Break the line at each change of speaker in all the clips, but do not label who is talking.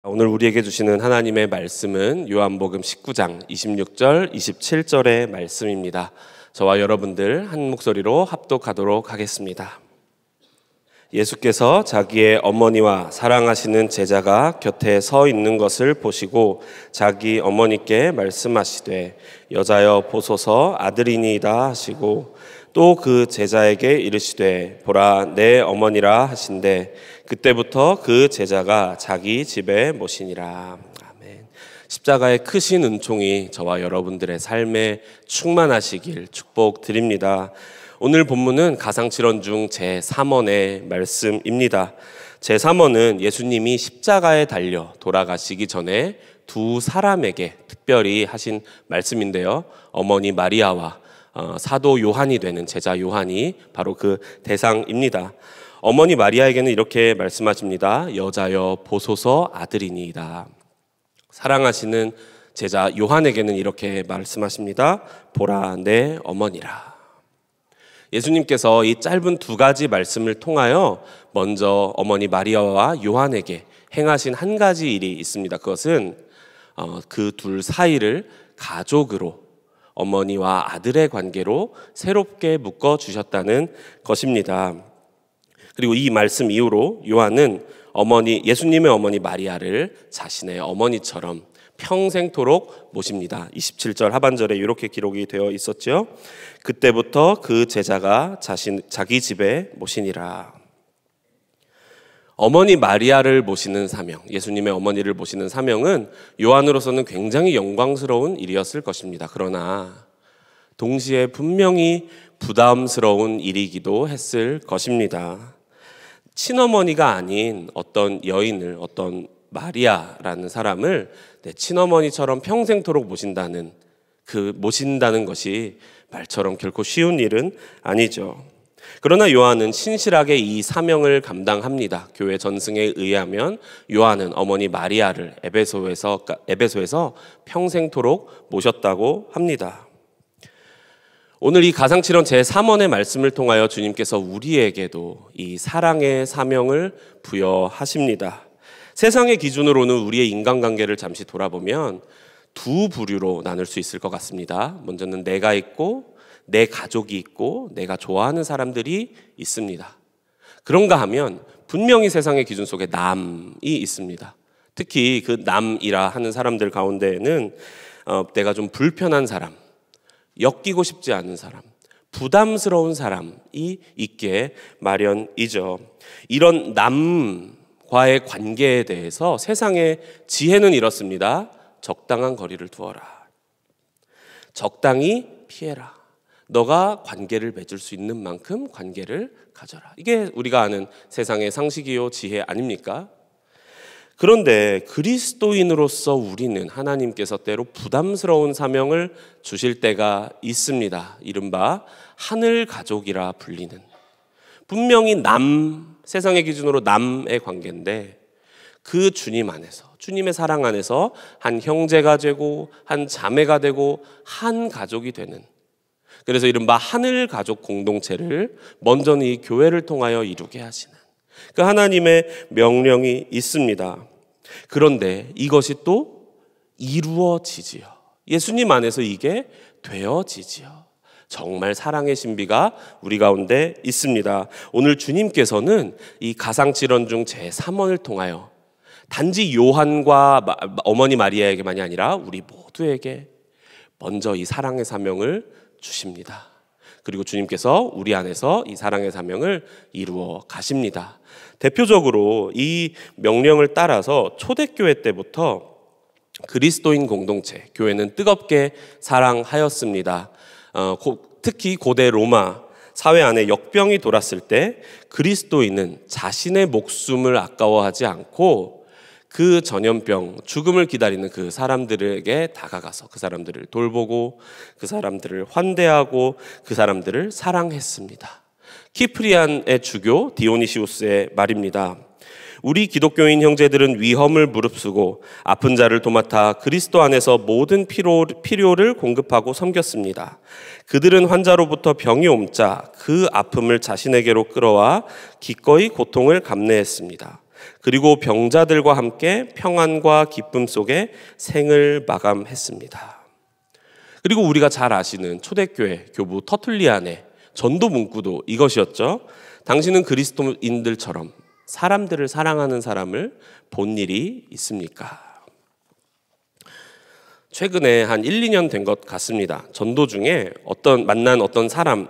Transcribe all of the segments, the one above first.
오늘 우리에게 주시는 하나님의 말씀은 요한복음 19장 26절, 27절의 말씀입니다. 저와 여러분들 한 목소리로 합독하도록 하겠습니다. 예수께서 자기의 어머니와 사랑하시는 제자가 곁에 서 있는 것을 보시고 자기 어머니께 말씀하시되 여자여 보소서 아들이니이다 하시고 또 그 제자에게 이르시되 보라 내 어머니라 하신대 그때부터 그 제자가 자기 집에 모시니라. 아멘. 십자가의 크신 은총이 저와 여러분들의 삶에 충만하시길 축복드립니다. 오늘 본문은 가상칠언 중 제3원의 말씀입니다. 제3원은 예수님이 십자가에 달려 돌아가시기 전에 두 사람에게 특별히 하신 말씀인데요. 어머니 마리아와 사도 요한이 되는 제자 요한이 바로 그 대상입니다. 어머니 마리아에게는 이렇게 말씀하십니다. 여자여 보소서 아들이니이다. 사랑하시는 제자 요한에게는 이렇게 말씀하십니다. 보라 내 어머니라. 예수님께서 이 짧은 두 가지 말씀을 통하여 먼저 어머니 마리아와 요한에게 행하신 한 가지 일이 있습니다. 그것은 그 둘 사이를 가족으로 어머니와 아들의 관계로 새롭게 묶어주셨다는 것입니다. 그리고 이 말씀 이후로 요한은 예수님의 어머니 마리아를 자신의 어머니처럼 평생토록 모십니다. 27절 하반절에 이렇게 기록이 되어 있었죠. 그때부터 그 제자가 자기 집에 모시니라. 어머니 마리아를 모시는 사명, 예수님의 어머니를 모시는 사명은 요한으로서는 굉장히 영광스러운 일이었을 것입니다. 그러나 동시에 분명히 부담스러운 일이기도 했을 것입니다. 친어머니가 아닌 어떤 여인을, 어떤 마리아라는 사람을 내 친어머니처럼 평생토록 모신다는 것이 말처럼 결코 쉬운 일은 아니죠. 그러나 요한은 신실하게 이 사명을 감당합니다. 교회 전승에 의하면 요한은 어머니 마리아를 에베소에서 평생토록 모셨다고 합니다. 오늘 이 가상칠언 제3원의 말씀을 통하여 주님께서 우리에게도 이 사랑의 사명을 부여하십니다. 세상의 기준으로는 우리의 인간관계를 잠시 돌아보면 두 부류로 나눌 수 있을 것 같습니다. 먼저는 내가 있고 내 가족이 있고 내가 좋아하는 사람들이 있습니다. 그런가 하면 분명히 세상의 기준 속에 남이 있습니다. 특히 그 남이라 하는 사람들 가운데에는 내가 좀 불편한 사람, 엮이고 싶지 않은 사람, 부담스러운 사람이 있게 마련이죠. 이런 남과의 관계에 대해서 세상의 지혜는 이렇습니다. 적당한 거리를 두어라. 적당히 피해라. 너가 관계를 맺을 수 있는 만큼 관계를 가져라. 이게 우리가 아는 세상의 상식이요 지혜 아닙니까? 그런데 그리스도인으로서 우리는 하나님께서 때로 부담스러운 사명을 주실 때가 있습니다. 이른바 하늘 가족이라 불리는, 분명히 세상의 기준으로 남의 관계인데 그 주님 안에서, 주님의 사랑 안에서 한 형제가 되고 한 자매가 되고 한 가족이 되는, 그래서 이른바 하늘 가족 공동체를 먼저는 이 교회를 통하여 이루게 하시는 그 하나님의 명령이 있습니다. 그런데 이것이 또 이루어지지요. 예수님 안에서 이게 되어지지요. 정말 사랑의 신비가 우리 가운데 있습니다. 오늘 주님께서는 이 가상칠언 중 제3원을 통하여 단지 요한과 어머니 마리아에게만이 아니라 우리 모두에게 먼저 이 사랑의 사명을 주십니다. 그리고 주님께서 우리 안에서 이 사랑의 사명을 이루어 가십니다. 대표적으로 이 명령을 따라서 초대교회 때부터 그리스도인 공동체, 교회는 뜨겁게 사랑하였습니다. 특히 고대 로마 사회 안에 역병이 돌았을 때 그리스도인은 자신의 목숨을 아까워하지 않고 그 전염병, 죽음을 기다리는 그 사람들에게 다가가서 그 사람들을 돌보고 그 사람들을 환대하고 그 사람들을 사랑했습니다. 키프리안의 주교 디오니시우스의 말입니다. 우리 기독교인 형제들은 위험을 무릅쓰고 아픈 자를 도맡아 그리스도 안에서 모든 필요를 공급하고 섬겼습니다. 그들은 환자로부터 병이 옮자 그 아픔을 자신에게로 끌어와 기꺼이 고통을 감내했습니다. 그리고 병자들과 함께 평안과 기쁨 속에 생을 마감했습니다. 그리고 우리가 잘 아시는 초대교회 교부 터툴리안의 전도 문구도 이것이었죠. 당신은 그리스도인들처럼 사람들을 사랑하는 사람을 본 일이 있습니까? 최근에 한 1, 2년 된 것 같습니다. 전도 중에 만난 어떤 사람이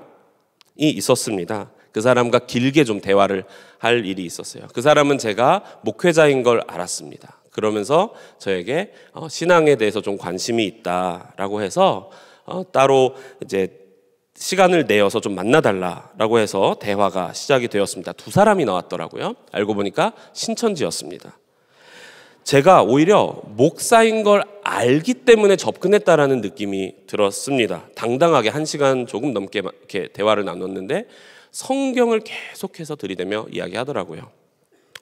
있었습니다. 그 사람과 길게 좀 대화를 할 일이 있었어요. 그 사람은 제가 목회자인 걸 알았습니다. 그러면서 저에게 신앙에 대해서 좀 관심이 있다라고 해서 따로 이제 시간을 내어서 좀 만나달라라고 해서 대화가 시작이 되었습니다. 두 사람이 나왔더라고요. 알고 보니까 신천지였습니다. 제가 오히려 목사인 걸 알기 때문에 접근했다라는 느낌이 들었습니다. 당당하게 1시간 조금 넘게 이렇게 대화를 나눴는데 성경을 계속해서 들이대며 이야기하더라고요.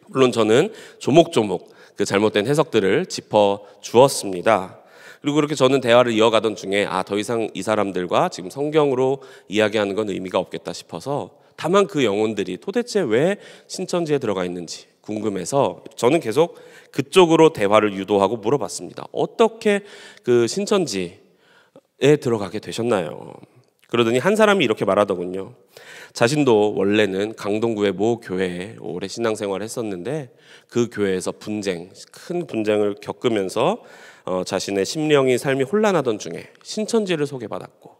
물론 저는 조목조목 그 잘못된 해석들을 짚어 주었습니다. 그리고 그렇게 저는 대화를 이어가던 중에 더 이상 이 사람들과 지금 성경으로 이야기하는 건 의미가 없겠다 싶어서 다만 그 영혼들이 도대체 왜 신천지에 들어가 있는지 궁금해서 저는 계속 그쪽으로 대화를 유도하고 물어봤습니다. 어떻게 그 신천지에 들어가게 되셨나요? 그러더니 한 사람이 이렇게 말하더군요. 자신도 원래는 강동구의 모 교회에 오래 신앙생활을 했었는데 그 교회에서 큰 분쟁을 겪으면서 자신의 심령이 삶이 혼란하던 중에 신천지를 소개받았고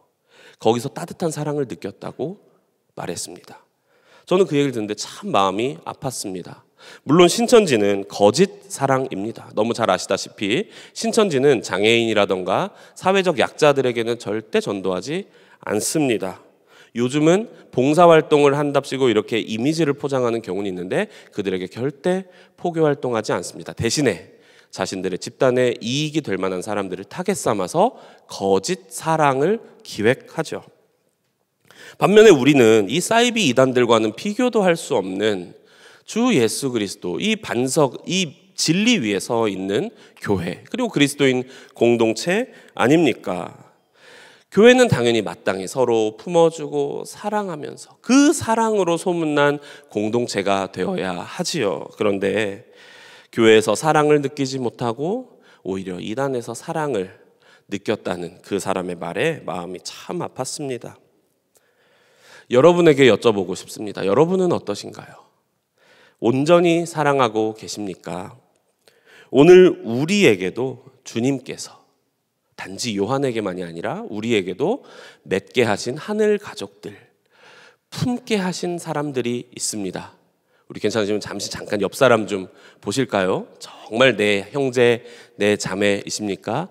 거기서 따뜻한 사랑을 느꼈다고 말했습니다. 저는 그 얘기를 듣는데 참 마음이 아팠습니다. 물론 신천지는 거짓 사랑입니다. 너무 잘 아시다시피 신천지는 장애인이라던가 사회적 약자들에게는 절대 전도하지 않습니다. 요즘은 봉사활동을 한답시고 이렇게 이미지를 포장하는 경우는 있는데 그들에게 절대 포교활동하지 않습니다. 대신에 자신들의 집단의 이익이 될 만한 사람들을 타겟 삼아서 거짓 사랑을 기획하죠. 반면에 우리는 이 사이비 이단들과는 비교도 할 수 없는 주 예수 그리스도 이 진리 위에 서 있는 교회 그리고 그리스도인 공동체 아닙니까? 교회는 당연히 마땅히 서로 품어주고 사랑하면서 그 사랑으로 소문난 공동체가 되어야 하지요. 그런데 교회에서 사랑을 느끼지 못하고 오히려 이단에서 사랑을 느꼈다는 그 사람의 말에 마음이 참 아팠습니다. 여러분에게 여쭤보고 싶습니다. 여러분은 어떠신가요? 온전히 사랑하고 계십니까? 오늘 우리에게도 주님께서 단지 요한에게만이 아니라 우리에게도 맺게 하신 하늘 가족들, 품게 하신 사람들이 있습니다. 우리 괜찮으시면 잠깐 옆 사람 좀 보실까요? 정말 내 형제, 내 자매이십니까?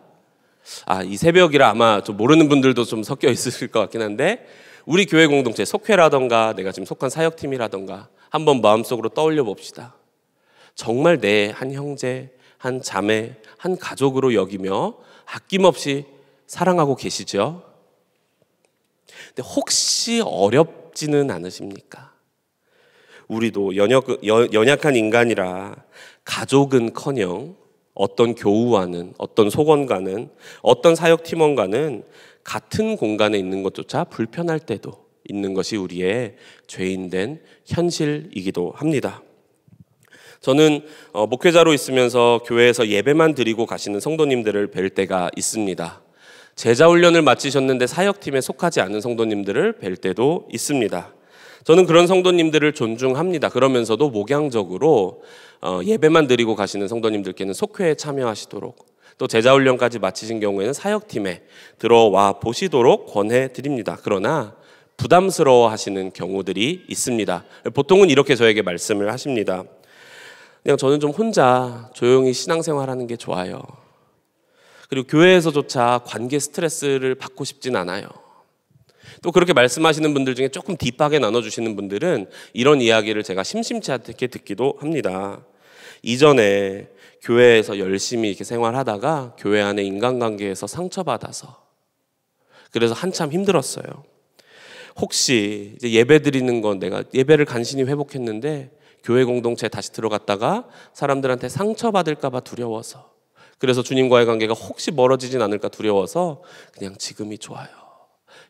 이 새벽이라 아마 좀 모르는 분들도 좀 섞여 있으실 것 같긴 한데 우리 교회 공동체 속회라던가 내가 지금 속한 사역팀이라던가 한번 마음속으로 떠올려 봅시다. 정말 내 한 형제, 한 자매, 한 가족으로 여기며 아낌없이 사랑하고 계시죠? 근데 혹시 어렵지는 않으십니까? 우리도 연약한 인간이라 가족은커녕 어떤 교우와는 어떤 속원과는 어떤 사역팀원과는 같은 공간에 있는 것조차 불편할 때도 있는 것이 우리의 죄인된 현실이기도 합니다. 저는 목회자로 있으면서 교회에서 예배만 드리고 가시는 성도님들을 뵐 때가 있습니다. 제자훈련을 마치셨는데 사역팀에 속하지 않은 성도님들을 뵐 때도 있습니다. 저는 그런 성도님들을 존중합니다. 그러면서도 목양적으로 예배만 드리고 가시는 성도님들께는 속회에 참여하시도록 또 제자훈련까지 마치신 경우에는 사역팀에 들어와 보시도록 권해드립니다. 그러나 부담스러워 하시는 경우들이 있습니다. 보통은 이렇게 저에게 말씀을 하십니다. 그냥 저는 좀 혼자 조용히 신앙생활하는 게 좋아요. 그리고 교회에서조차 관계 스트레스를 받고 싶진 않아요. 또 그렇게 말씀하시는 분들 중에 조금 딥하게 나눠주시는 분들은 이런 이야기를 제가 심심치 않게 듣기도 합니다. 이전에 교회에서 열심히 이렇게 생활하다가 교회 안에 인간관계에서 상처받아서 그래서 한참 힘들었어요. 혹시 이제 예배 드리는 건 내가 예배를 간신히 회복했는데 교회 공동체에 다시 들어갔다가 사람들한테 상처받을까 봐 두려워서 그래서 주님과의 관계가 혹시 멀어지진 않을까 두려워서 그냥 지금이 좋아요.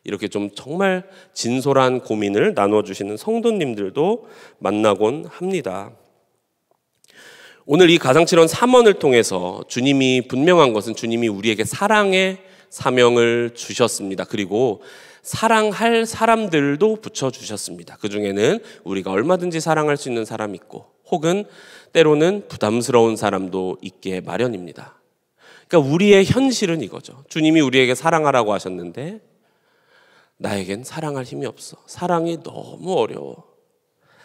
이렇게 좀 정말 진솔한 고민을 나눠주시는 성도님들도 만나곤 합니다. 오늘 이 가상칠언 3원을 통해서 주님이 분명한 것은 주님이 우리에게 사랑의 사명을 주셨습니다. 그리고 사랑할 사람들도 붙여주셨습니다. 그 중에는 우리가 얼마든지 사랑할 수 있는 사람이 있고 혹은 때로는 부담스러운 사람도 있기에 마련입니다. 그러니까 우리의 현실은 이거죠. 주님이 우리에게 사랑하라고 하셨는데 나에겐 사랑할 힘이 없어. 사랑이 너무 어려워.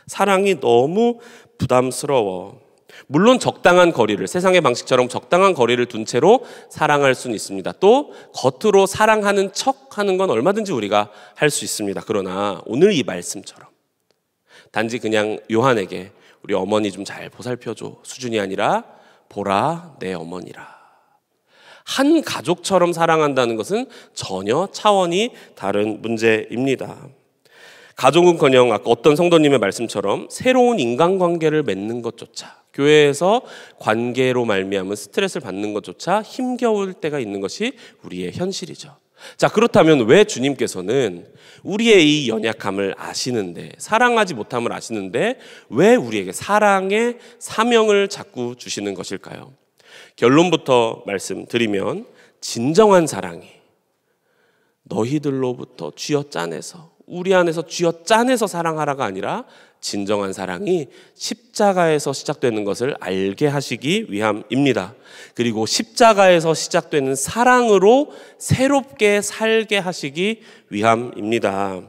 사랑이 너무 부담스러워. 물론 적당한 거리를, 세상의 방식처럼 적당한 거리를 둔 채로 사랑할 수는 있습니다. 또 겉으로 사랑하는 척 하는 건 얼마든지 우리가 할 수 있습니다. 그러나 오늘 이 말씀처럼 단지 그냥 요한에게 우리 어머니 좀 잘 보살펴줘 수준이 아니라 보라 내 어머니라. 한 가족처럼 사랑한다는 것은 전혀 차원이 다른 문제입니다. 가족은커녕 아까 어떤 성도님의 말씀처럼 새로운 인간관계를 맺는 것조차, 교회에서 관계로 말미암은 스트레스를 받는 것조차 힘겨울 때가 있는 것이 우리의 현실이죠. 자, 그렇다면 왜 주님께서는 우리의 이 연약함을 아시는데, 사랑하지 못함을 아시는데 왜 우리에게 사랑의 사명을 자꾸 주시는 것일까요? 결론부터 말씀드리면 진정한 사랑이 너희들로부터 쥐어짜내서, 우리 안에서 쥐어짜내서 사랑하라가 아니라 진정한 사랑이 십자가에서 시작되는 것을 알게 하시기 위함입니다. 그리고 십자가에서 시작되는 사랑으로 새롭게 살게 하시기 위함입니다.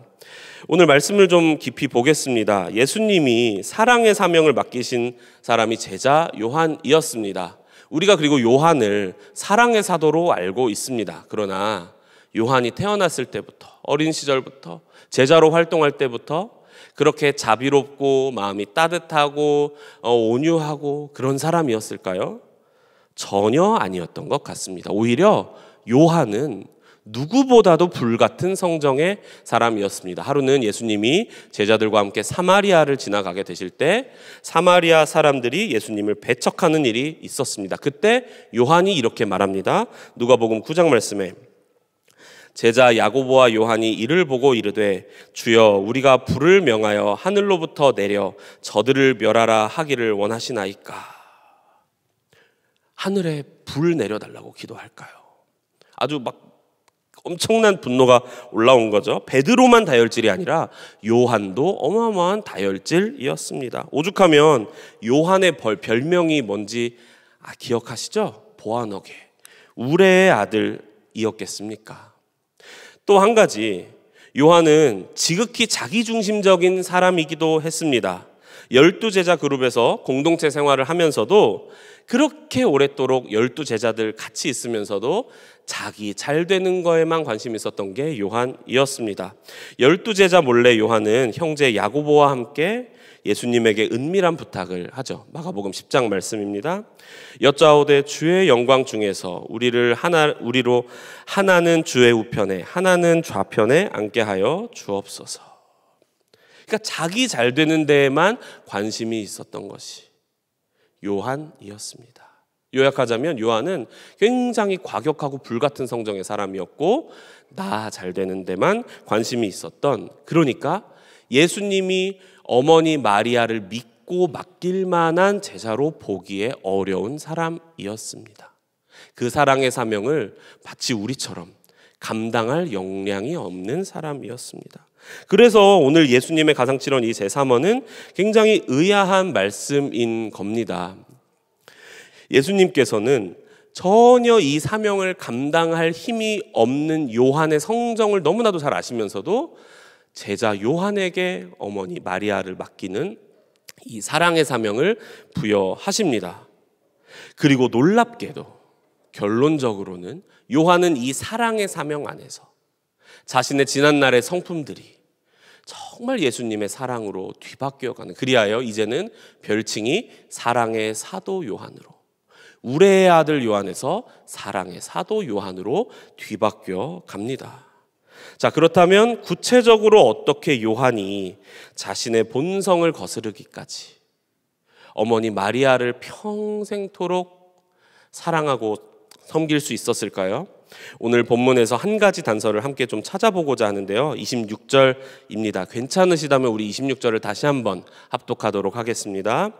오늘 말씀을 좀 깊이 보겠습니다. 예수님이 사랑의 사명을 맡기신 사람이 제자 요한이었습니다. 우리가 그리고 요한을 사랑의 사도로 알고 있습니다. 그러나 요한이 태어났을 때부터, 어린 시절부터, 제자로 활동할 때부터 그렇게 자비롭고 마음이 따뜻하고 온유하고 그런 사람이었을까요? 전혀 아니었던 것 같습니다. 오히려 요한은 누구보다도 불같은 성정의 사람이었습니다. 하루는 예수님이 제자들과 함께 사마리아를 지나가게 되실 때 사마리아 사람들이 예수님을 배척하는 일이 있었습니다. 그때 요한이 이렇게 말합니다. 누가복음 9장 말씀에 제자 야고보와 요한이 이를 보고 이르되 주여 우리가 불을 명하여 하늘로부터 내려 저들을 멸하라 하기를 원하시나이까. 하늘에 불 내려달라고 기도할까요? 아주 막 엄청난 분노가 올라온 거죠. 베드로만 다혈질이 아니라 요한도 어마어마한 다혈질이었습니다. 오죽하면 요한의 별명이 뭔지 기억하시죠? 보아너게, 우레의 아들이었겠습니까? 또 한 가지, 요한은 지극히 자기중심적인 사람이기도 했습니다. 12제자 그룹에서 공동체 생활을 하면서도 그렇게 오랫도록 12제자들 같이 있으면서도 자기 잘 되는 거에만 관심이 있었던 게 요한이었습니다. 12제자 몰래 요한은 형제 야고보와 함께 예수님에게 은밀한 부탁을 하죠. 마가복음 10장 말씀입니다. 여짜오되 주의 영광 중에서 우리로 하나는 주의 우편에 하나는 좌편에 앉게 하여 주옵소서. 그러니까 자기 잘 되는 데에만 관심이 있었던 것이 요한이었습니다. 요약하자면 요한은 굉장히 과격하고 불같은 성정의 사람이었고 나 잘 되는 데만 관심이 있었던, 그러니까 예수님이 어머니 마리아를 믿고 맡길 만한 제자로 보기에 어려운 사람이었습니다. 그 사랑의 사명을 마치 우리처럼 감당할 역량이 없는 사람이었습니다. 그래서 오늘 예수님의 가상칠언 이 제3어는 굉장히 의아한 말씀인 겁니다. 예수님께서는 전혀 이 사명을 감당할 힘이 없는 요한의 성정을 너무나도 잘 아시면서도 제자 요한에게 어머니 마리아를 맡기는 이 사랑의 사명을 부여하십니다. 그리고 놀랍게도 결론적으로는 요한은 이 사랑의 사명 안에서 자신의 지난날의 성품들이 정말 예수님의 사랑으로 뒤바뀌어가는, 그리하여 이제는 별칭이 사랑의 사도 요한으로, 우레의 아들 요한에서 사랑의 사도 요한으로 뒤바뀌어 갑니다. 자, 그렇다면 구체적으로 어떻게 요한이 자신의 본성을 거스르기까지 어머니 마리아를 평생토록 사랑하고 섬길 수 있었을까요? 오늘 본문에서 한 가지 단서를 함께 좀 찾아보고자 하는데요. 26절입니다. 괜찮으시다면 우리 26절을 다시 한번 합독하도록 하겠습니다.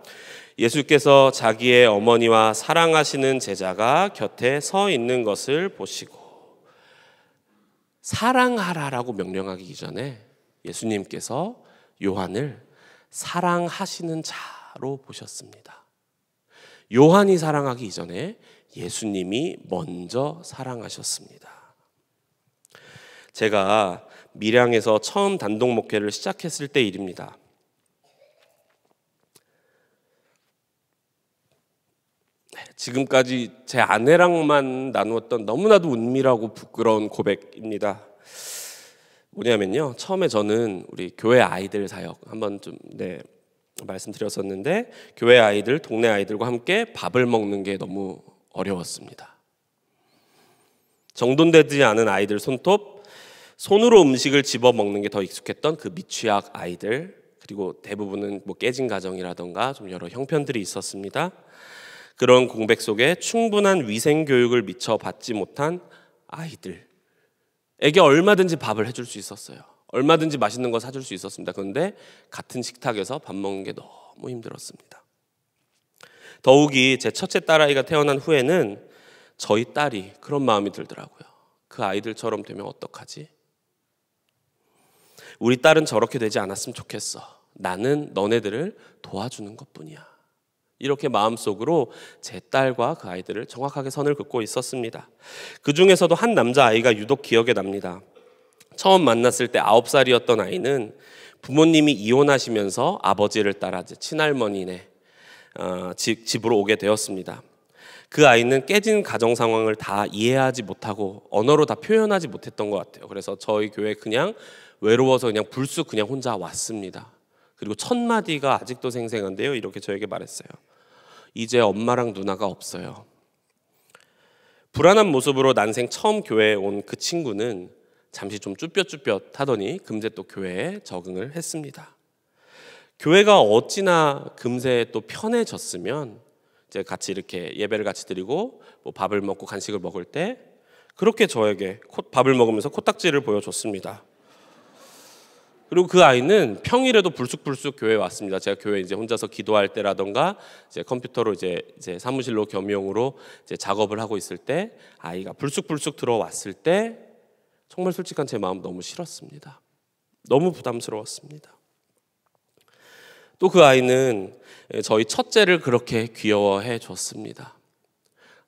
예수께서 자기의 어머니와 사랑하시는 제자가 곁에 서 있는 것을 보시고, 사랑하라라고 명령하기 전에 예수님께서 요한을 사랑하시는 자로 보셨습니다. 요한이 사랑하기 이전에 예수님이 먼저 사랑하셨습니다. 제가 밀양에서 처음 단독 목회를 시작했을 때 일입니다. 지금까지 제 아내랑만 나누었던 너무나도 은밀하고 부끄러운 고백입니다. 뭐냐면요, 처음에 저는 우리 교회 아이들 사역 한번 좀 말씀드렸었는데, 교회 아이들, 동네 아이들과 함께 밥을 먹는 게 너무 어려웠습니다. 정돈되지 않은 아이들 손톱, 손으로 음식을 집어 먹는 게 더 익숙했던 그 미취학 아이들, 그리고 대부분은 뭐 깨진 가정이라던가 좀 여러 형편들이 있었습니다. 그런 공백 속에 충분한 위생 교육을 미처 받지 못한 아이들에게 얼마든지 밥을 해줄 수 있었어요. 얼마든지 맛있는 거 사줄 수 있었습니다. 그런데 같은 식탁에서 밥 먹는 게 너무 힘들었습니다. 더욱이 제 첫째 딸아이가 태어난 후에는 저희 딸이 그런 마음이 들더라고요. 그 아이들처럼 되면 어떡하지? 우리 딸은 저렇게 되지 않았으면 좋겠어. 나는 너네들을 도와주는 것뿐이야. 이렇게 마음속으로 제 딸과 그 아이들을 정확하게 선을 긋고 있었습니다. 그 중에서도 한 남자아이가 유독 기억에 납니다. 처음 만났을 때 9살이었던 아이는 부모님이 이혼하시면서 아버지를 따라 친할머니네 집으로 오게 되었습니다. 그 아이는 깨진 가정 상황을 다 이해하지 못하고 언어로 다 표현하지 못했던 것 같아요. 그래서 저희 교회에 그냥 외로워서 그냥 불쑥 그냥 혼자 왔습니다. 그리고 첫 마디가 아직도 생생한데요. 이렇게 저에게 말했어요. 이제 엄마랑 누나가 없어요. 불안한 모습으로 난생 처음 교회에 온 그 친구는 잠시 좀 쭈뼛쭈뼛 하더니 금세 또 교회에 적응을 했습니다. 교회가 어찌나 금세 또 편해졌으면 이제 같이 이렇게 예배를 같이 드리고 뭐 밥을 먹고 간식을 먹을 때 그렇게 저에게 밥을 먹으면서 코딱지를 보여줬습니다. 그리고 그 아이는 평일에도 불쑥불쑥 교회에 왔습니다. 제가 교회 이제 혼자서 기도할 때라던가 이제 컴퓨터로 이제 사무실로 겸용으로 이제 작업을 하고 있을 때 아이가 불쑥불쑥 들어왔을 때 정말 솔직한 제 마음 너무 싫었습니다. 너무 부담스러웠습니다. 또 그 아이는 저희 첫째를 그렇게 귀여워해 줬습니다.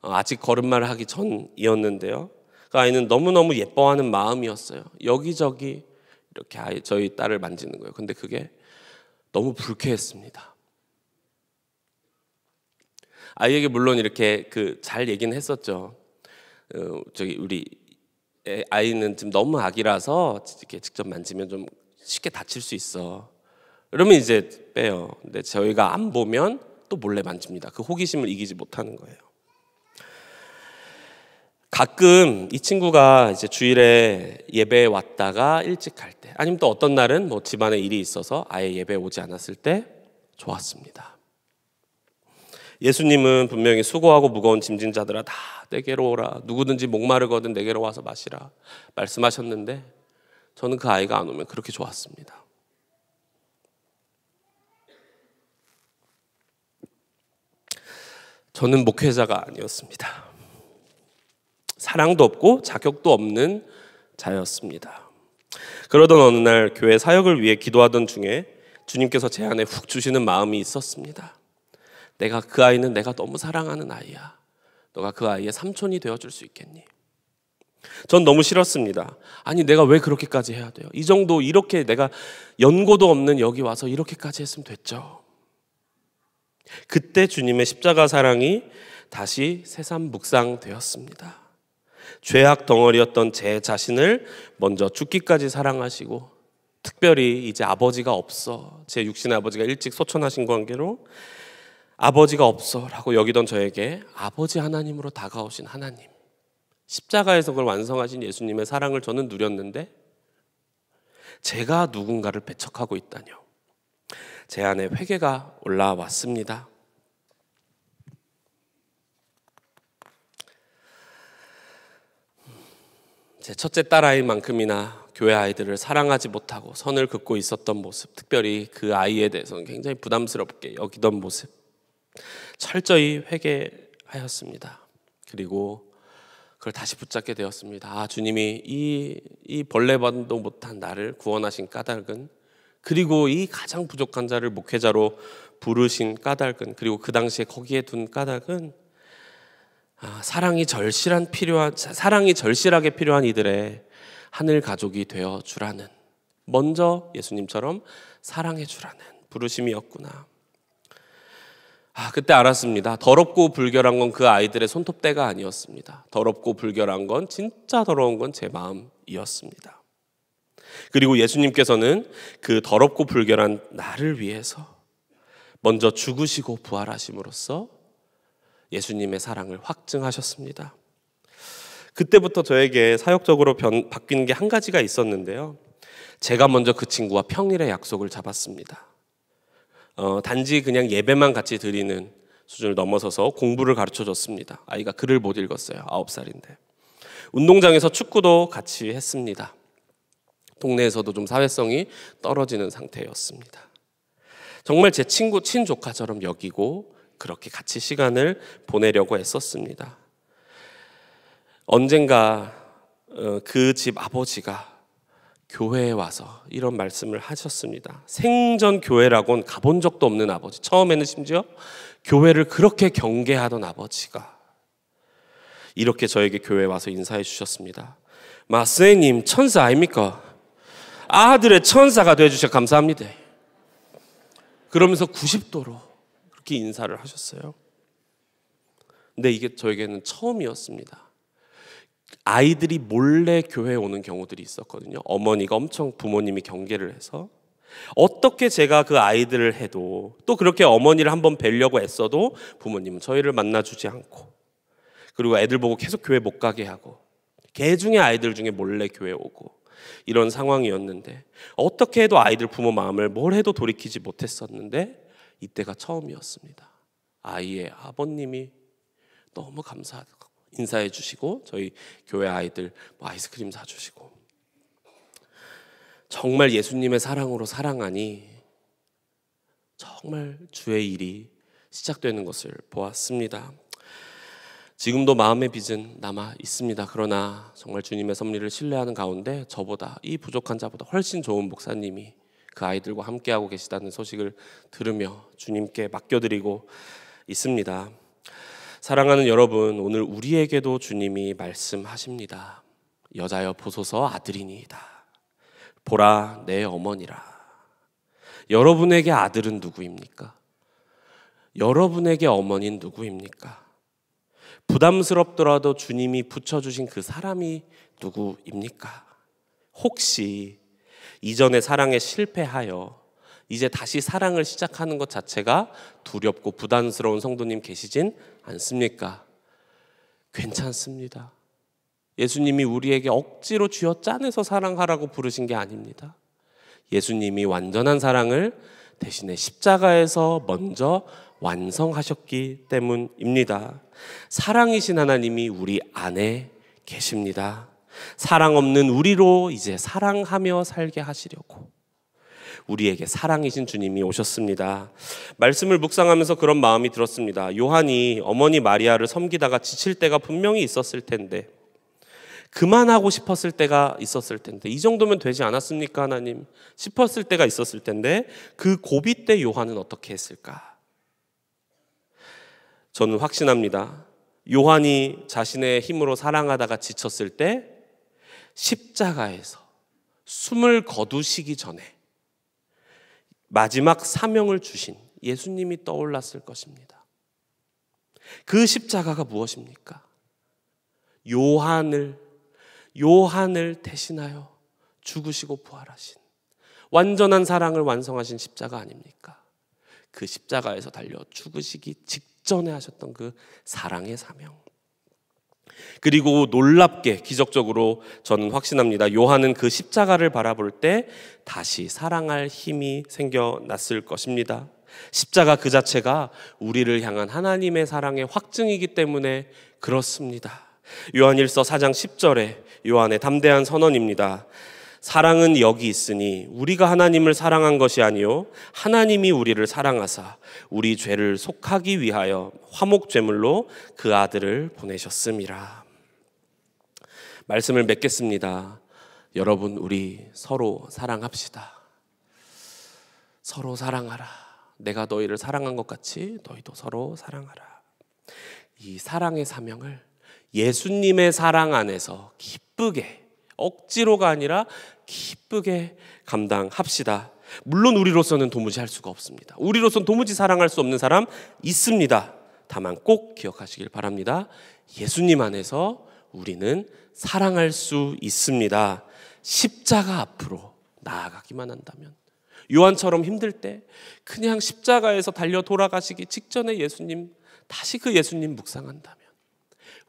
아직 걸음마를 하기 전이었는데요. 그 아이는 너무너무 예뻐하는 마음이었어요. 여기저기 이렇게 저희 딸을 만지는 거예요. 근데 그게 너무 불쾌했습니다. 아이에게 물론 이렇게 잘 얘기는 했었죠. 우리 아이는 지금 너무 아기라서 이렇게 직접 만지면 좀 쉽게 다칠 수 있어. 그러면 이제 빼요. 근데 저희가 안 보면 또 몰래 만집니다. 그 호기심을 이기지 못하는 거예요. 가끔 이 친구가 이제 주일에 예배에 왔다가 일찍 갈 때, 아니면 또 어떤 날은 뭐 집안에 일이 있어서 아예 예배에 오지 않았을 때 좋았습니다. 예수님은 분명히 수고하고 무거운 짐진 자들아 다 내게로 오라. 누구든지 목마르거든 내게로 와서 마시라 말씀하셨는데 저는 그 아이가 안 오면 그렇게 좋았습니다. 저는 목회자가 아니었습니다. 사랑도 없고 자격도 없는 자였습니다. 그러던 어느 날 교회 사역을 위해 기도하던 중에 주님께서 제 안에 훅 주시는 마음이 있었습니다. 그 아이는 내가 너무 사랑하는 아이야. 너가 그 아이의 삼촌이 되어줄 수 있겠니? 전 너무 싫었습니다. 아니 내가 왜 그렇게까지 해야 돼요? 이 정도 이렇게 내가 연고도 없는 여기 와서 이렇게까지 했으면 됐죠. 그때 주님의 십자가 사랑이 다시 새삼 묵상되었습니다. 죄악 덩어리였던 제 자신을 먼저 죽기까지 사랑하시고 특별히 이제 아버지가 없어, 제 육신의 아버지가 일찍 소천하신 관계로 아버지가 없어 라고 여기던 저에게 아버지 하나님으로 다가오신 하나님, 십자가에서 그걸 완성하신 예수님의 사랑을 저는 누렸는데 제가 누군가를 배척하고 있다뇨. 제 안에 회개가 올라왔습니다. 제 첫째 딸아이만큼이나 교회 아이들을 사랑하지 못하고 선을 긋고 있었던 모습, 특별히 그 아이에 대해서는 굉장히 부담스럽게 여기던 모습, 철저히 회개하였습니다. 그리고 그걸 다시 붙잡게 되었습니다. 주님이 이 벌레반도 못한 나를 구원하신 까닭은, 그리고 이 가장 부족한 자를 목회자로 부르신 까닭은, 그리고 그 당시에 거기에 둔 까닭은 사랑이 절실하게 필요한 이들의 하늘 가족이 되어 주라는, 먼저 예수님처럼 사랑해 주라는 부르심이었구나. 그때 알았습니다. 더럽고 불결한 건 그 아이들의 손톱대가 아니었습니다. 더럽고 불결한 건, 진짜 더러운 건 제 마음이었습니다. 그리고 예수님께서는 그 더럽고 불결한 나를 위해서 먼저 죽으시고 부활하심으로써 예수님의 사랑을 확증하셨습니다. 그때부터 저에게 사역적으로 바뀐 게 한 가지가 있었는데요. 제가 먼저 그 친구와 평일에 약속을 잡았습니다. 단지 그냥 예배만 같이 드리는 수준을 넘어서서 공부를 가르쳐줬습니다. 아이가 글을 못 읽었어요. 9살인데. 운동장에서 축구도 같이 했습니다. 동네에서도 좀 사회성이 떨어지는 상태였습니다. 정말 제 친구, 친조카처럼 여기고 그렇게 같이 시간을 보내려고 했었습니다. 언젠가 그 집 아버지가 교회에 와서 이런 말씀을 하셨습니다. 생전 교회라고는 가본 적도 없는 아버지, 처음에는 심지어 교회를 그렇게 경계하던 아버지가 이렇게 저에게 교회에 와서 인사해 주셨습니다. 선생님 천사 아닙니까? 아들의 천사가 되어주셔서 감사합니다. 그러면서 90도로 그렇게 인사를 하셨어요. 근데 이게 저에게는 처음이었습니다. 아이들이 몰래 교회에 오는 경우들이 있었거든요. 어머니가 엄청 부모님이 경계를 해서, 어떻게 제가 그 아이들을 해도, 또 그렇게 어머니를 한번 뵈려고 애써도 부모님은 저희를 만나주지 않고, 그리고 애들 보고 계속 교회 못 가게 하고, 개 중에 아이들 중에 몰래 교회 오고, 이런 상황이었는데, 어떻게 해도 아이들 부모 마음을 뭘 해도 돌이키지 못했었는데, 이때가 처음이었습니다. 아이의 아버님이 너무 감사하고 인사해 주시고, 저희 교회 아이들 아이스크림 사주시고, 정말 예수님의 사랑으로 사랑하니 정말 주의 일이 시작되는 것을 보았습니다. 지금도 마음의 빚은 남아 있습니다. 그러나 정말 주님의 섭리를 신뢰하는 가운데 저보다, 이 부족한 자보다 훨씬 좋은 목사님이 그 아이들과 함께하고 계시다는 소식을 들으며 주님께 맡겨드리고 있습니다. 사랑하는 여러분, 오늘 우리에게도 주님이 말씀하십니다. 여자여 보소서 아들이니이다. 보라 내 어머니라. 여러분에게 아들은 누구입니까? 여러분에게 어머니는 누구입니까? 부담스럽더라도 주님이 붙여주신 그 사람이 누구입니까? 혹시 이전의 사랑에 실패하여 이제 다시 사랑을 시작하는 것 자체가 두렵고 부담스러운 성도님 계시진 않습니까? 괜찮습니다. 예수님이 우리에게 억지로 쥐어짜내서 사랑하라고 부르신 게 아닙니다. 예수님이 완전한 사랑을 대신에 십자가에서 먼저 완성하셨기 때문입니다. 사랑이신 하나님이 우리 안에 계십니다. 사랑 없는 우리로 이제 사랑하며 살게 하시려고 우리에게 사랑이신 주님이 오셨습니다. 말씀을 묵상하면서 그런 마음이 들었습니다. 요한이 어머니 마리아를 섬기다가 지칠 때가 분명히 있었을 텐데, 그만하고 싶었을 때가 있었을 텐데, 이 정도면 되지 않았습니까 하나님? 싶었을 때가 있었을 텐데, 그 고비 때 요한은 어떻게 했을까? 저는 확신합니다. 요한이 자신의 힘으로 사랑하다가 지쳤을 때 십자가에서 숨을 거두시기 전에 마지막 사명을 주신 예수님이 떠올랐을 것입니다. 그 십자가가 무엇입니까? 요한을 대신하여 죽으시고 부활하신 완전한 사랑을 완성하신 십자가 아닙니까? 그 십자가에서 달려 죽으시기 직전에 하셨던 그 사랑의 사명. 그리고 놀랍게 기적적으로 저는 확신합니다. 요한은 그 십자가를 바라볼 때 다시 사랑할 힘이 생겨났을 것입니다. 십자가 그 자체가 우리를 향한 하나님의 사랑의 확증이기 때문에 그렇습니다. 요한일서 4장 10절에 요한의 담대한 선언입니다. 사랑은 여기 있으니 우리가 하나님을 사랑한 것이 아니요 하나님이 우리를 사랑하사 우리 죄를 속하기 위하여 화목제물로 그 아들을 보내셨음이라. 말씀을 맺겠습니다. 여러분, 우리 서로 사랑합시다. 서로 사랑하라. 내가 너희를 사랑한 것 같이 너희도 서로 사랑하라. 이 사랑의 사명을 예수님의 사랑 안에서 기쁘게, 억지로가 아니라 기쁘게 감당합시다. 물론 우리로서는 도무지 할 수가 없습니다. 우리로서는 도무지 사랑할 수 없는 사람 있습니다. 다만 꼭 기억하시길 바랍니다. 예수님 안에서 우리는 사랑할 수 있습니다. 십자가 앞으로 나아가기만 한다면, 요한처럼 힘들 때 그냥 십자가에서 달려 돌아가시기 직전에 예수님, 다시 그 예수님 묵상한다면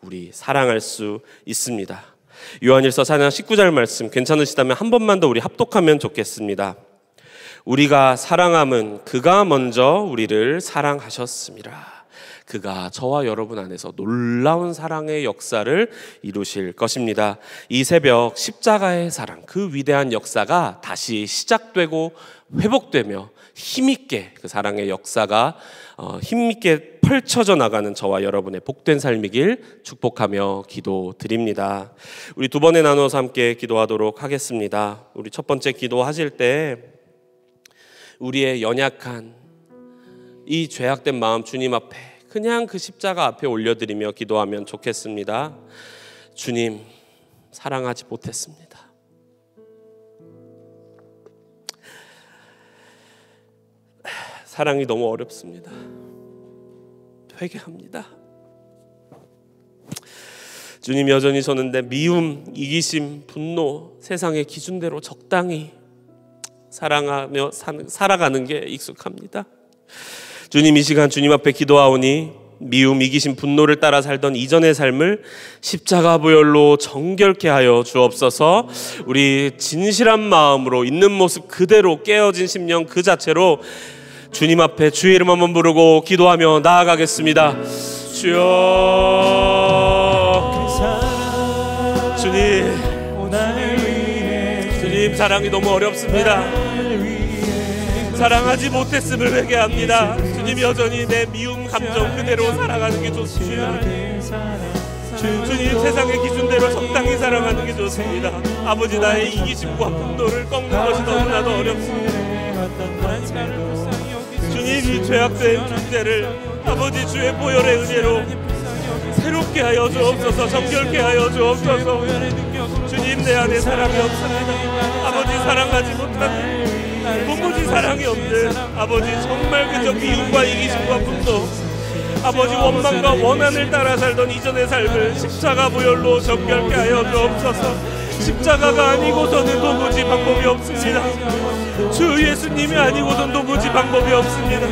우리 사랑할 수 있습니다. 요한일서 4장 19절 말씀 괜찮으시다면 한 번만 더 우리 합독하면 좋겠습니다. 우리가 사랑함은 그가 먼저 우리를 사랑하셨습니다. 그가 저와 여러분 안에서 놀라운 사랑의 역사를 이루실 것입니다. 이 새벽 십자가의 사랑, 그 위대한 역사가 다시 시작되고 회복되며 힘있게 그 사랑의 역사가 힘있게 펼쳐져 나가는 저와 여러분의 복된 삶이길 축복하며 기도드립니다. 우리 두 번에 나눠서 함께 기도하도록 하겠습니다. 우리 첫 번째 기도하실 때 우리의 연약한 이 죄악된 마음 주님 앞에 그냥 그 십자가 앞에 올려드리며 기도하면 좋겠습니다. 주님, 사랑하지 못했습니다. 사랑이 너무 어렵습니다. 회개합니다. 주님, 여전히 저는 내 미움, 이기심, 분노, 세상의 기준대로 적당히 사랑하며 살아가는 게 익숙합니다. 주님, 이 시간 주님 앞에 기도하오니 미움, 이기심, 분노를 따라 살던 이전의 삶을 십자가 보혈로 정결케 하여 주옵소서. 우리 진실한 마음으로 있는 모습 그대로 깨어진 심령 그 자체로 주님 앞에 주의 이름 한번 부르고 기도하며 나아가겠습니다. 주여, 주님 사랑이 너무 어렵습니다. 사랑하지 못했음을 회개합니다. 주님, 여전히 내 미움 감정 그대로 살아가는 게 좋습니다. 주님, 세상의 기준대로 적당히 살아가는 게 좋습니다. 아버지, 나의 이기심과 분노를 꺾는 것이 너무나도 어렵습니다. 주님, 이 죄악된 존재를 아버지 주의 보혈의 은혜로 새롭게 하여 주옵소서. 정결케 하여 주옵소서. 주님, 내 안에 사랑이 없습니다. 아버지, 사랑하지 못하는, 도무지 사랑이 없는 아버지, 정말 그저 미움과 이기심과 분노, 아버지 원망과 원한을 따라 살던 이전의 삶을 십자가 보혈로 정결케 하여 주옵소서. 십자가가 아니고서는 도무지 방법이 없습니다. 주 예수님이 아니고서는 도무지 방법이 없습니다.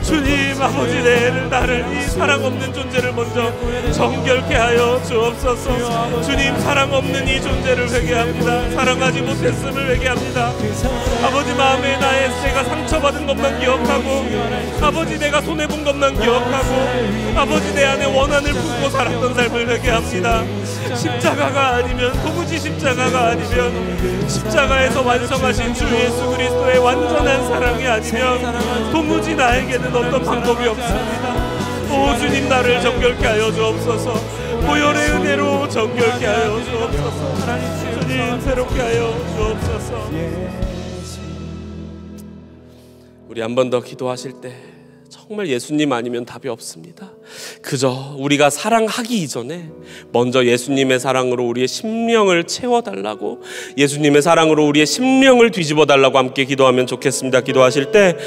주님, 아버지, 나를 이 사랑 없는 존재를 먼저 정결케 하여 주옵소서. 주님, 사랑 없는 이 존재를 회개합니다. 사랑하지 못했음을 회개합니다. 아버지, 마음에 내가 상처받은 것만 기억하고, 아버지, 내가 손해본 것만 기억하고, 아버지, 내 안에 원한을 품고 살았던 삶을 회개합니다. 십자가가 아니면, 도무지 십자가가 아니면, 십자가에서 완성하신 주 예수 그리스도의 완전한 사랑이 아니면 도무지 나에게는 어떤 방법이 없습니다. 오 주님, 나를 정결케 하여 주옵소서. 보혈의 은혜로 정결케 하여 주옵소서. 주님, 새롭게 하여 주옵소서. 우리 한 번 더 기도하실 때 정말 예수님 아니면 답이 없습니다. 그저 우리가 사랑하기 이전에 먼저 예수님의 사랑으로 우리의 심령을 채워달라고, 예수님의 사랑으로 우리의 심령을 뒤집어달라고 함께 기도하면 좋겠습니다. 기도하실 때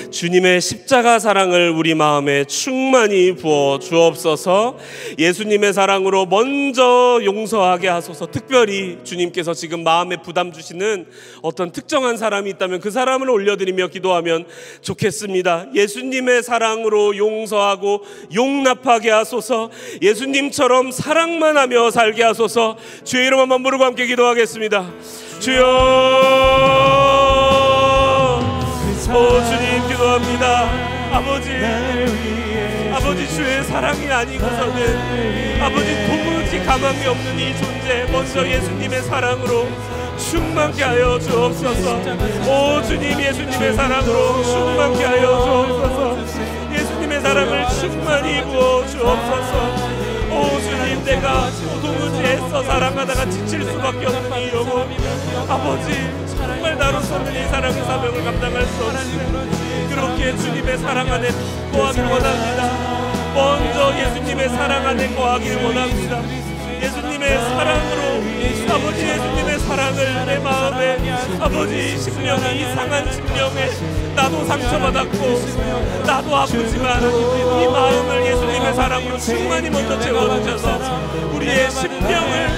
주님의 십자가 사랑을 우리 마음에 충만히 부어 주옵소서. 예수님의 사랑으로 먼저 용서하게 하소서. 특별히 주님께서 지금 마음에 부담 주시는 어떤 특정한 사람이 있다면 그 사람을 올려드리며 기도하면 좋겠습니다. 예수님의 사랑으로 용서하고 용납하게 하소서. 예수님처럼 사랑만 하며 살게 하소서. 주의 이름 한번 부르고 함께 기도하겠습니다. 주여, 오 주님, 기도합니다. 아버지, 주의 사랑이 아니고서는 아버지 도무지 가망이 없는 이 존재 먼저 예수님의 사랑으로 충만케 하여 주옵소서. 오 주님, 예수님의 사랑으로 충만케 하여 주옵소서. 예수님의 사랑을 충만히 부어 주옵소서. 오 주님, 내가 도무지 애써 사랑하다가 지칠 수밖에 없는 이 영혼, 아버지 정말 나로서는 이 사랑의 사명을 감당할 수 없으니 그렇게 주님의 사랑 안에 거하길 원합니다. 먼저 예수님의 사랑 안에 거하길 원합니다. 예수님의 사랑으로, 아버지 예수님의 사랑을 내 마음에, 아버지 심령이, 이상한 심령에 나도 상처받았고 나도 아프지만 이 마음을 예수님의 사랑으로 충만히 먼저 채워주셔서 우리의 심령을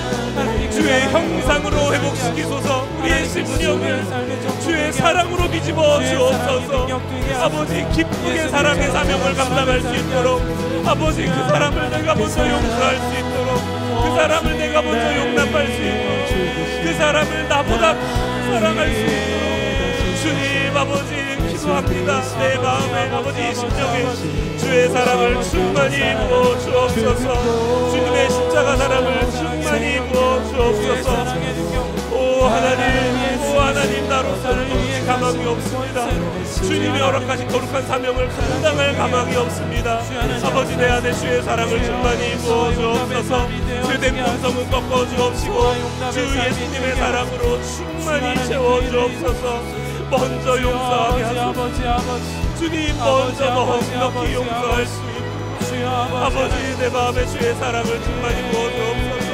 주의 형상으로 회복시키소서. 우리의 심령을 주의 사랑으로 뒤집어 주옵소서. 아버지 기쁘게 사랑의 사명을 감당할 수 있도록, 아버지 그 사람을 내가 먼저 용서할 수 있도록, 그 사람을 내가 먼저 용납할 수 있도록, 그 사람을 나보다 사랑할 수 있도록 주님 아버지 기도합니다. 내 마음에, 아버지 심령에 주의 사랑을 충만히 부어 주옵소서. 주님의 십자가 사랑을 충만히 부어 주옵소서. 오 하나님, 나로서는 도무지 가망이 없습니다. 주님이 허락하신 거룩한 사명을 감당할 가망이 없습니다. 아버지 내 안에 주의 사랑을 충만히 부어 주옵소서. 죄된 본성은 꺾어 주옵시고 주 예수님의 사랑으로 충만히 채워 주옵소서. 먼저 용서하게 하소서. 주님 먼저 넉넉히 용서할 수 있고, 아버지 내 마음에 주의 사랑을 충만히 부어 주옵소서.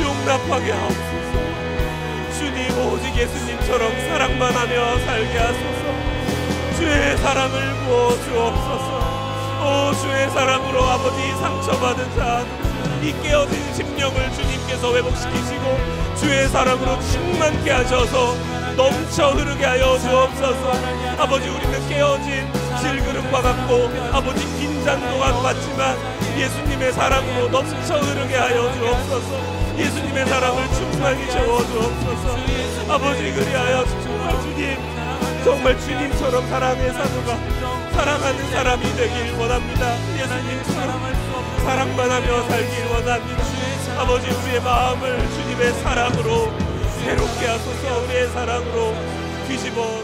용납하게 하옵소서. 주님 오직 예수님처럼 사랑만 하며 살게 하소서. 주의 사랑을 부어 주옵소서. 오 주의 사랑으로 아버지 상처받은 자, 이 깨어진 심령을 주님께서 회복시키시고 주의 사랑으로 충만케 하셔서 넘쳐 흐르게 하여 주옵소서. 아버지 우리는 깨어진 질그릇과 같고 아버지 긴장도가 같지만 예수님의 사랑으로 넘쳐 흐르게 하여 주옵소서. 예수님의 사랑을 충만히 채워 주옵소서. 아버지 그리하여 정말 주님처럼 사랑의 사도가 사랑하는 사람이 되길 원합니다. 예수님처럼 사랑만 하며 살길 원합니다. 아버지 우리의 마음을 주님의 사랑으로 새롭게 하소서. 우리의 사랑으로 뒤집어